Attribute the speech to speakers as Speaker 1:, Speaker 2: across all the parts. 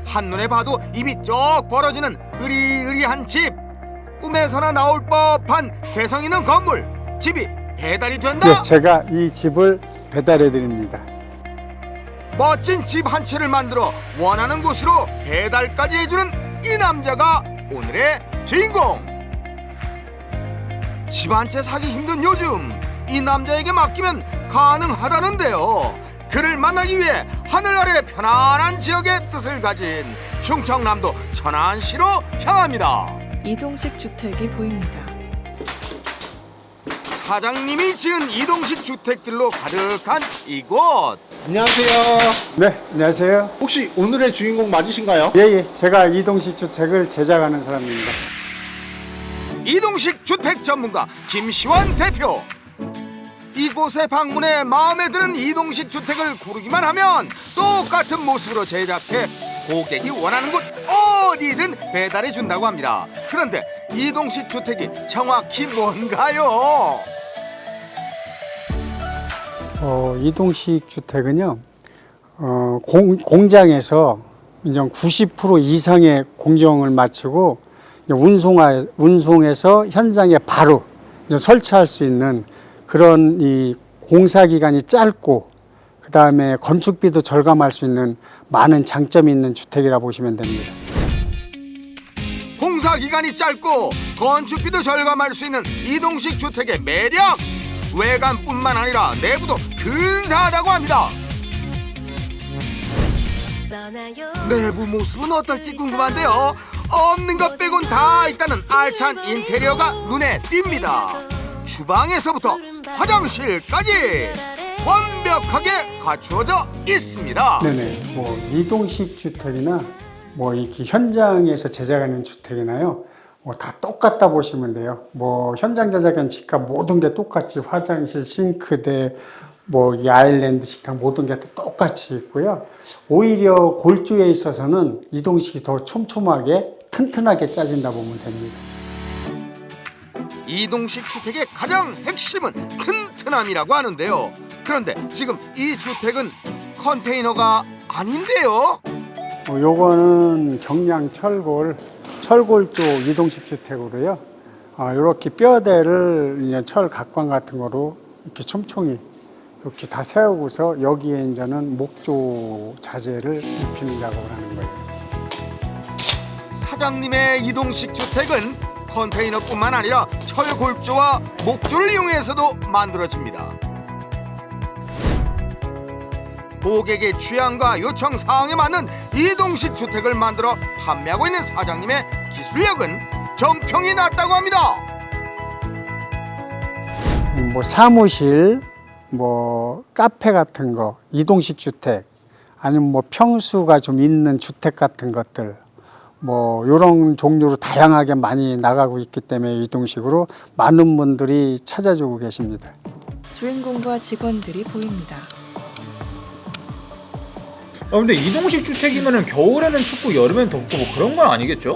Speaker 1: 한눈에 봐도 입이 쩍 벌어지는 으리으리한 집. 꿈에서나 나올 법한 개성 있는 건물. 집이 배달이 된다.
Speaker 2: 네, 제가 이 집을 배달해 드립니다.
Speaker 1: 멋진 집 한 채를 만들어 원하는 곳으로 배달까지 해주는 이 남자가 오늘의 주인공. 집 한 채 사기 힘든 요즘, 이 남자에게 맡기면 가능하다는데요. 그를 만나기 위해 하늘 아래 편안한 지역의 뜻을 가진 충청남도 천안시로 향합니다.
Speaker 3: 이동식 주택이 보입니다.
Speaker 1: 사장님이 지은 이동식 주택들로 가득한 이곳.
Speaker 4: 안녕하세요.
Speaker 2: 네, 안녕하세요.
Speaker 4: 혹시 오늘의 주인공 맞으신가요?
Speaker 2: 예, 제가 이동식 주택을 제작하는 사람입니다.
Speaker 1: 이동식 주택 전문가 김시환 대표. 이곳에 방문해 마음에 드는 이동식 주택을 고르기만 하면 똑같은 모습으로 제작해 고객이 원하는 곳 어디든 배달해 준다고 합니다. 그런데 이동식 주택이 정확히 뭔가요?
Speaker 2: 이동식 주택은요, 공장에서 이제 90% 이상의 공정을 마치고 운송해서 현장에 바로 이제 설치할 수 있는 그런 이 공사 기간이 짧고 그 다음에 건축비도 절감할 수 있는 많은 장점이 있는 주택이라 보시면 됩니다.
Speaker 1: 공사 기간이 짧고 건축비도 절감할 수 있는 이동식 주택의 매력. 외관뿐만 아니라 내부도 근사하다고 합니다. 내부 모습은 어떨지 궁금한데요. 없는 것 빼곤 다 있다는 알찬 인테리어가 눈에 띕니다. 주방에서부터 화장실까지 완벽하게 갖추어져 있습니다.
Speaker 2: 네네. 이동식 주택이나 이렇게 현장에서 제작하는 주택이나요, 다 똑같다 보시면 돼요. 현장 제작한 집과 모든 게 똑같이 화장실, 싱크대, 이 아일랜드 식탁 모든 게 다 똑같이 있고요. 오히려 골조에 있어서는 이동식이 더 촘촘하게 튼튼하게 짜진다 보면 됩니다.
Speaker 1: 이동식 주택의 가장 핵심은 튼튼함이라고 하는데요. 그런데 지금 이 주택은 컨테이너가 아닌데요.
Speaker 2: 요거는 경량 철골조 이동식 주택으로요. 이렇게 뼈대를 이제 철 각관 같은 거로 이렇게 촘촘히 이렇게 다 세우고서 여기에 이제는 목조 자재를 입히는 작업을 하는 거예요.
Speaker 1: 사장님의 이동식 주택은 컨테이너뿐만 아니라 철골조와 목조를 이용해서도 만들어집니다. 고객의 취향과 요청 사항에 맞는 이동식 주택을 만들어 판매하고 있는 사장님의 기술력은 정평이 났다고 합니다.
Speaker 2: 사무실, 카페 같은 거, 이동식 주택, 아니면 평수가 좀 있는 주택 같은 것들, 이런 종류로 다양하게 많이 나가고 있기 때문에 이동식으로 많은 분들이 찾아주고 계십니다.
Speaker 3: 주인공과 직원들이 보입니다.
Speaker 5: 근데 이동식 주택이면은 겨울에는 춥고 여름엔 덥고 그런 건 아니겠죠?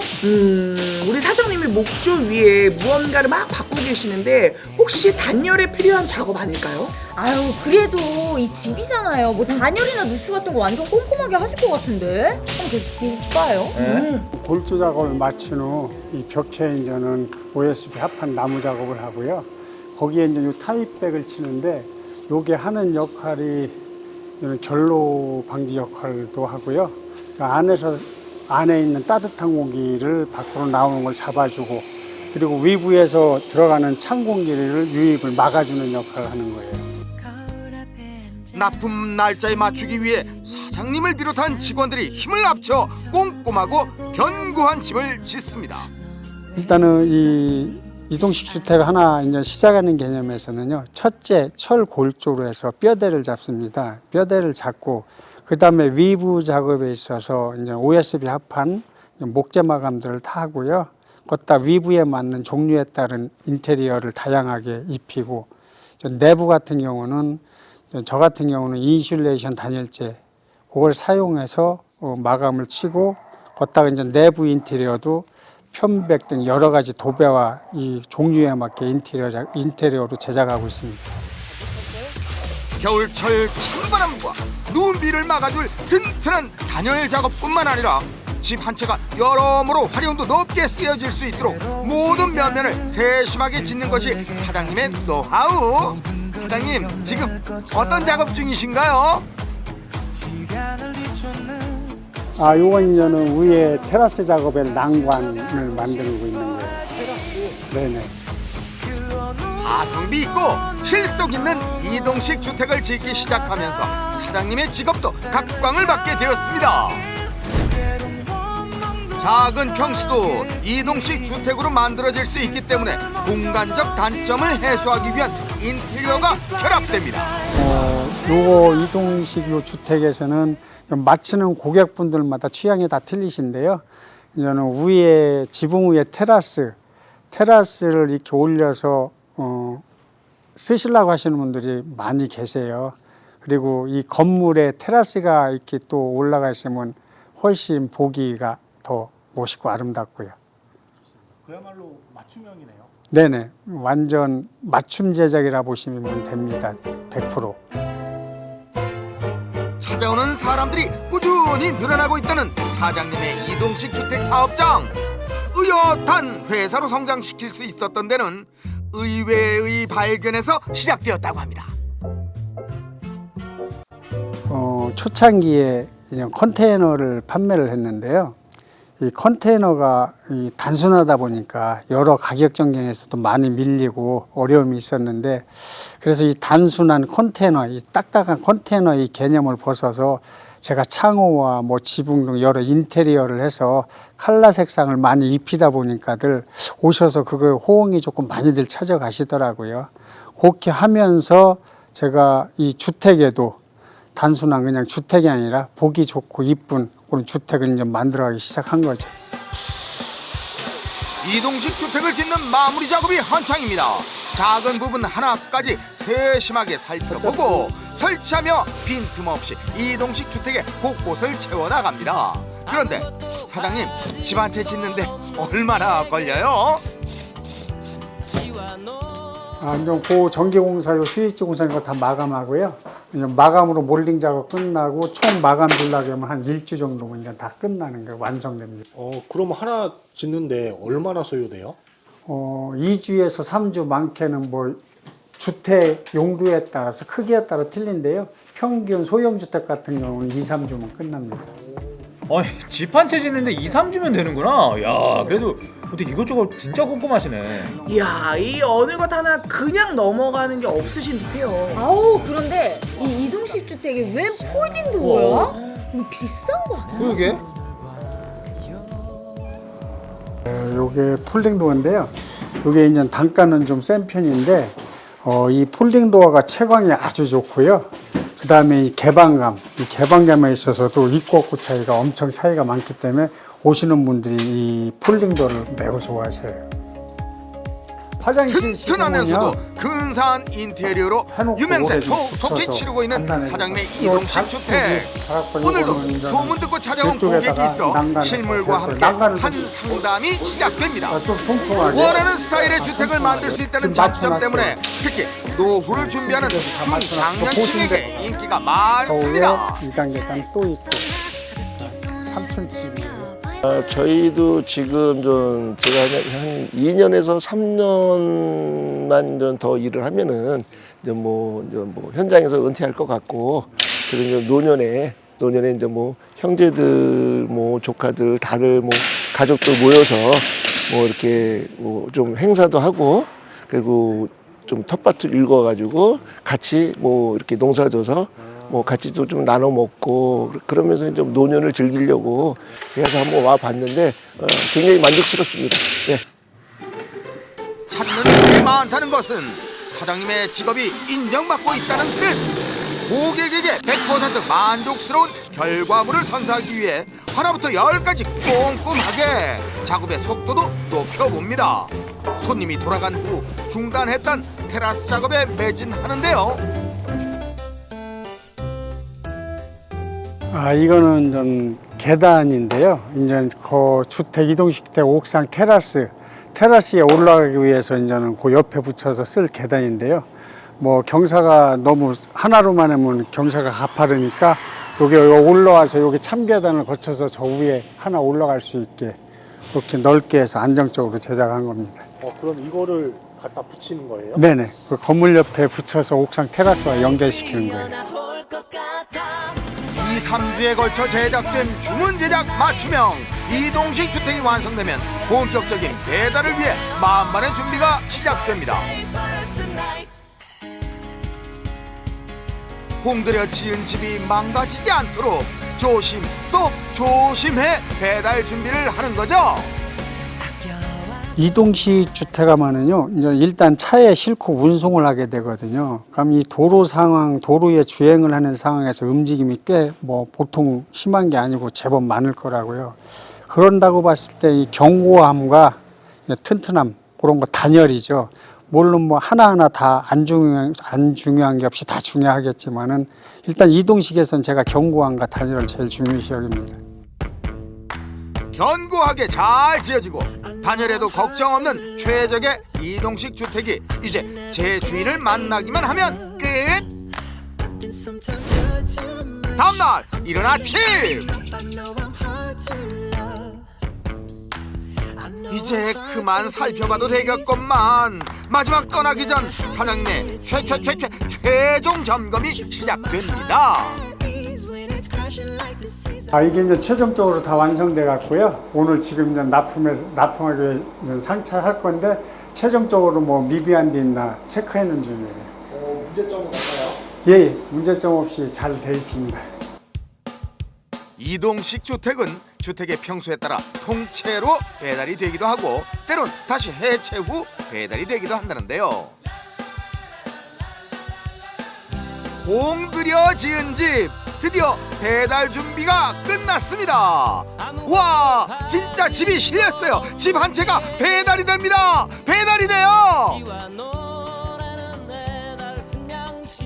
Speaker 6: 우리 사장님이 목조 위에 무언가를 막 바꾸고 계시는데 혹시 단열에 필요한 작업 아닐까요?
Speaker 7: 아유, 그래도 이 집이잖아요. 단열이나 누수 같은 거 완전 꼼꼼하게 하실 것 같은데? 한번 볼까요?
Speaker 2: 골조 작업을 마친 후 이 벽체에 이제는 OSB 합판 나무 작업을 하고요. 거기에 이제 이 타입백을 치는데 요게 하는 역할이 결로 방지 역할도 하고요. 안에 있는 따뜻한 공기를 밖으로 나오는 걸 잡아주고, 그리고 위부에서 들어가는 찬 공기를 유입을 막아주는 역할을 하는 거예요.
Speaker 1: 납품 날짜에 맞추기 위해 사장님을 비롯한 직원들이 힘을 합쳐 꼼꼼하고 견고한 집을 짓습니다.
Speaker 2: 일단은 이 이동식 주택 하나 이제 시작하는 개념에서는요, 첫째 철 골조로 해서 뼈대를 잡습니다. 뼈대를 잡고 그 다음에 위부 작업에 있어서 이제 OSB 합판 목재 마감들을 다 하고요. 걷다 위부에 맞는 종류에 따른 인테리어를 다양하게 입히고, 내부 같은 경우는 저 같은 경우는 인슐레이션 단열재 그걸 사용해서 마감을 치고, 걷다가 이제 내부 인테리어도 편백 등 여러 가지 도배와 이 종류에 맞게 인테리어로 제작하고 있습니다.
Speaker 1: 겨울철 찬바람과 눈비를 막아줄 튼튼한 단열 작업뿐만 아니라 집 한 채가 여러모로 활용도 높게 쓰여질 수 있도록 모든 면면을 세심하게 짓는 것이 사장님의 노하우. 사장님, 지금 어떤 작업 중이신가요?
Speaker 2: 요건 이제는 위에 테라스 작업에 난관을 만들고 있는 거예요. 네네.
Speaker 1: 가성비 있고 실속 있는 이동식 주택을 짓기 시작하면서 사장님의 직업도 각광을 받게 되었습니다. 작은 평수도 이동식 주택으로 만들어질 수 있기 때문에 공간적 단점을 해소하기 위한 인테리어가 결합됩니다.
Speaker 2: 요거 이동식 요 주택에서는 맞추는 고객분들마다 취향이 다 틀리신데요. 이제는 위에 지붕 위에 테라스를 이렇게 올려서 쓰시려고 하시는 분들이 많이 계세요. 그리고 이 건물에 테라스가 이렇게 또 올라가 있으면 훨씬 보기가 더 멋있고 아름답고요.
Speaker 4: 그야말로 맞춤형이네요.
Speaker 2: 네네, 완전 맞춤 제작이라 보시면 됩니다. 100%.
Speaker 1: 찾아오는 사람들이 꾸준히 늘어나고 있다는 사장님의 이동식 주택 사업장. 의젓한 회사로 성장시킬 수 있었던 데는 의외의 발견에서 시작되었다고 합니다.
Speaker 2: 초창기에 이제 컨테이너를 판매를 했는데요. 이 컨테이너가 단순하다 보니까 여러 가격 경쟁에서도 많이 밀리고 어려움이 있었는데, 그래서 이 단순한 컨테이너, 이 딱딱한 컨테이너 이 개념을 벗어서 제가 창호와 뭐 지붕 등 여러 인테리어를 해서 컬러 색상을 많이 입히다 보니까들 오셔서 그거 호응이 조금 많이들 찾아가시더라고요. 그렇게 하면서 제가 이 주택에도 단순한 그냥 주택이 아니라 보기 좋고 이쁜 그런 주택을 이제 만들어가기 시작한 거죠.
Speaker 1: 이동식 주택을 짓는 마무리 작업이 한창입니다. 작은 부분 하나까지 세심하게 살펴보고 설치하며 빈틈없이 이동식 주택의 곳곳을 채워나갑니다. 그런데 사장님, 집 한 채 짓는데 얼마나 걸려요?
Speaker 2: 이제 그 전기공사요 스위치 공사 이거 다 마감하고요. 이제 마감으로 몰딩 작업 끝나고 총 마감 들라고 하면 한 일주 정도면 이제 다 끝나는 거예요. 완성됩니다.
Speaker 4: 그럼 하나 짓는데 얼마나 소요돼요?
Speaker 2: 2주에서 3주, 많게는 뭐 주택 용도에 따라서 크기에 따라 틀린데요. 평균 소형주택 같은 경우는 2, 3주면 끝납니다.
Speaker 5: 아니, 집 한 채 짓는데 2, 3주면 되는구나. 야, 그래도 어떻게 이것저것 진짜 꼼꼼하시네.
Speaker 6: 이야, 이 어느 것 하나 그냥 넘어가는 게 없으신 듯해요.
Speaker 7: 아우, 그런데 이 이동식 주택이 왜 폴딩 도어야? 이거 비싼 거 아니야?
Speaker 5: 그러게.
Speaker 2: 요게 폴딩 도어인데요. 요게 이제 단가는 좀 센 편인데, 이 폴딩 도어가 채광이 아주 좋고요. 그 다음에 이 개방감에 있어서도 있고 없고 차이가 엄청 차이가 많기 때문에 오시는 분들이 이 폴딩 도어를 매우 좋아하셔요. 화장실
Speaker 1: 튼튼하면서도
Speaker 2: 시공은요,
Speaker 1: 근사한 인테리어로
Speaker 2: 해놓고
Speaker 1: 유명세
Speaker 2: 오래 좀
Speaker 1: 톡톡히
Speaker 2: 붙여서
Speaker 1: 치르고 있는
Speaker 2: 간단해서.
Speaker 1: 사장님의
Speaker 2: 이거
Speaker 1: 이동식 주택. 오늘도 소문 듣고 찾아온 고객이 있어 실물과 함께 한 상담이 시작됩니다.
Speaker 2: 좀 총총하게
Speaker 1: 원하는 스타일의 주택을 만들 수 있다는 장점 때문에 특히 노후를 준비하는 중장년층에게 인기가 많습니다.
Speaker 2: 2단계가 또 있고 3층집이에요.
Speaker 8: 저희도 지금 좀 제가 한 2년에서 3년만 좀 더 일을 하면은 이제 뭐 현장에서 은퇴할 것 같고, 그리고 이제 노년에 이제 뭐 형제들 뭐 조카들 다들 뭐 가족들 모여서 뭐 이렇게 뭐 좀 행사도 하고, 그리고 좀 텃밭을 읽어가지고 같이 뭐 이렇게 농사져서 뭐 같이도 좀 나눠 먹고 그러면서 좀 노년을 즐기려고 해서 한번 와 봤는데 굉장히 만족스럽습니다. 네.
Speaker 1: 찾는 분이 많다는 것은 사장님의 직업이 인정받고 있다는 뜻. 고객에게 100% 만족스러운 결과물을 선사하기 위해 하나부터 10까지 꼼꼼하게 작업의 속도도 높여봅니다. 손님이 돌아간 후 중단했던 테라스 작업에 매진하는데요.
Speaker 2: 이거는 좀 계단인데요. 이제 그 주택 이동식 주택 옥상 테라스에 올라가기 위해서 이제는 그 옆에 붙여서 쓸 계단인데요. 뭐 경사가 너무 하나로만 하면 경사가 가파르니까 여기 올라와서 여기 참계단을 거쳐서 저 위에 하나 올라갈 수 있게 이렇게 넓게 해서 안정적으로 제작한 겁니다.
Speaker 4: 그럼 이거를 갖다 붙이는 거예요?
Speaker 2: 네네. 그 건물 옆에 붙여서 옥상 테라스와 연결시키는 거예요.
Speaker 1: 2, 3주에 걸쳐 제작된 주문 제작 맞춤형 이동식 주택이 완성되면 본격적인 배달을 위해 만반의 준비가 시작됩니다. 공들여 지은 집이 망가지지 않도록 조심 또 조심해 배달 준비를 하는 거죠.
Speaker 2: 이동식 주택하면은요, 이제 일단 차에 싣고 운송을 하게 되거든요. 그럼 이 도로 상황, 도로에 주행을 하는 상황에서 움직임이 꽤 뭐 보통 심한 게 아니고 제법 많을 거라고요. 그런다고 봤을 때 이 견고함과 튼튼함, 그런 거 단열이죠. 물론 뭐 하나하나 다 안 중요한 게 없이 다 중요하겠지만은 일단 이동식에선 제가 견고함과 단열을 제일 중요시 여깁니다.
Speaker 1: 견고하게 잘 지어지고 단열에도 걱정 없는 최적의 이동식 주택이 이제 제 주인을 만나기만 하면 끝! 다음날 이른 아침! 이제 그만 살펴봐도 되겠건만 마지막 떠나기 전 사장님의 최종 점검이 시작됩니다.
Speaker 2: 이게 이제 최종적으로 다 완성돼 갖고요. 오늘 지금 이제 납품하기 위해 이제 상차할 건데 최종적으로 뭐 미비한 데 있나 체크하는 중이에요.
Speaker 4: 문제점은 없나요?
Speaker 2: 예, 문제점 없이 잘 돼 있습니다.
Speaker 1: 이동식 주택은 주택의 평수에 따라 통째로 배달이 되기도 하고 때론 다시 해체 후 배달이 되기도 한다는데요. 공들여 지은 집 드디어 배달 준비가 끝났습니다. 와, 진짜 집이 실렸어요. 집 한 채가 배달이 됩니다. 배달이 돼요.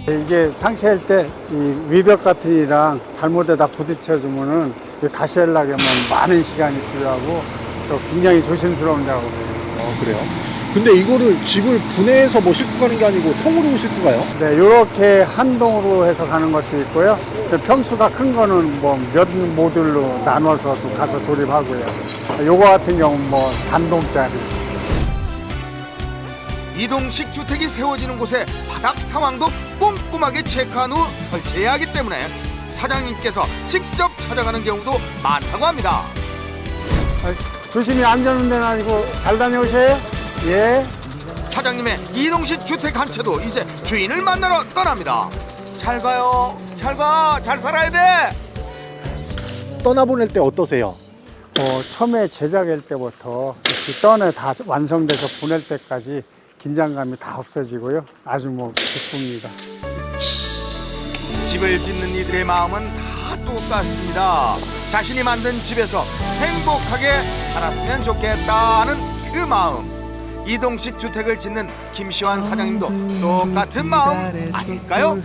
Speaker 2: 이게 상체할 때 이 위벽 같은 이랑 잘못에다 부딪혀 주면은 다시 하려면 많은 시간이 필요하고 그래서 굉장히 조심스러운 작업이에요.
Speaker 4: 그래요? 근데 이거를 집을 분해해서 뭐 싣고 가는 게 아니고 통으로 싣고 가요?
Speaker 2: 네, 이렇게 한 동으로 해서 가는 것도 있고요. 평수가 큰 거는 뭐 몇 모듈로 나눠서도 가서 조립하고요. 요거 같은 경우는 뭐 단동짜리.
Speaker 1: 이동식 주택이 세워지는 곳에 바닥 상황도 꼼꼼하게 체크한 후 설치해야 하기 때문에 사장님께서 직접 찾아가는 경우도 많다고 합니다.
Speaker 2: 조심히 안전운전 하시고 잘 다녀오세요. 예.
Speaker 1: 사장님의 이동식 주택 한 채도 이제 주인을 만나러 떠납니다. 잘 가요. 잘 가. 잘 살아야 돼.
Speaker 4: 떠나보낼 때 어떠세요?
Speaker 2: 처음에 제작할 때부터 떠내 다 완성돼서 보낼 때까지 긴장감이 다 없어지고요. 아주 뭐 기쁩니다.
Speaker 1: 집을 짓는 이들의 마음은 다 똑같습니다. 자신이 만든 집에서 행복하게 살았으면 좋겠다는 그 마음. 이동식 주택을 짓는 김시환 사장님도 똑같은 마음 아닐까요?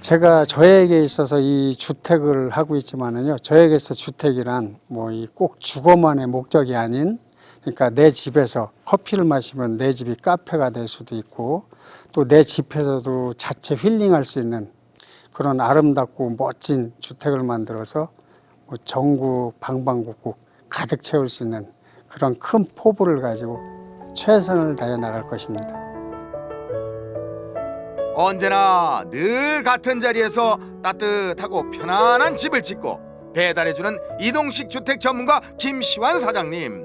Speaker 2: 제가 저에게 있어서 이 주택을 하고 있지만은요. 저에게서 주택이란 뭐 이 꼭 주거만의 목적이 아닌, 그러니까 내 집에서 커피를 마시면 내 집이 카페가 될 수도 있고 또 내 집에서도 자체 힐링할 수 있는 그런 아름답고 멋진 주택을 만들어서 뭐 전국 방방곡곡 가득 채울 수 있는 그런 큰 포부를 가지고 최선을 다해 나갈 것입니다.
Speaker 1: 언제나 늘 같은 자리에서 따뜻하고 편안한 집을 짓고 배달해주는 이동식 주택 전문가 김시환 사장님.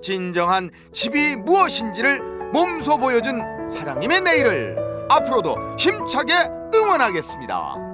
Speaker 1: 진정한 집이 무엇인지를 몸소 보여준 사장님의 내일을 앞으로도 힘차게 응원하겠습니다.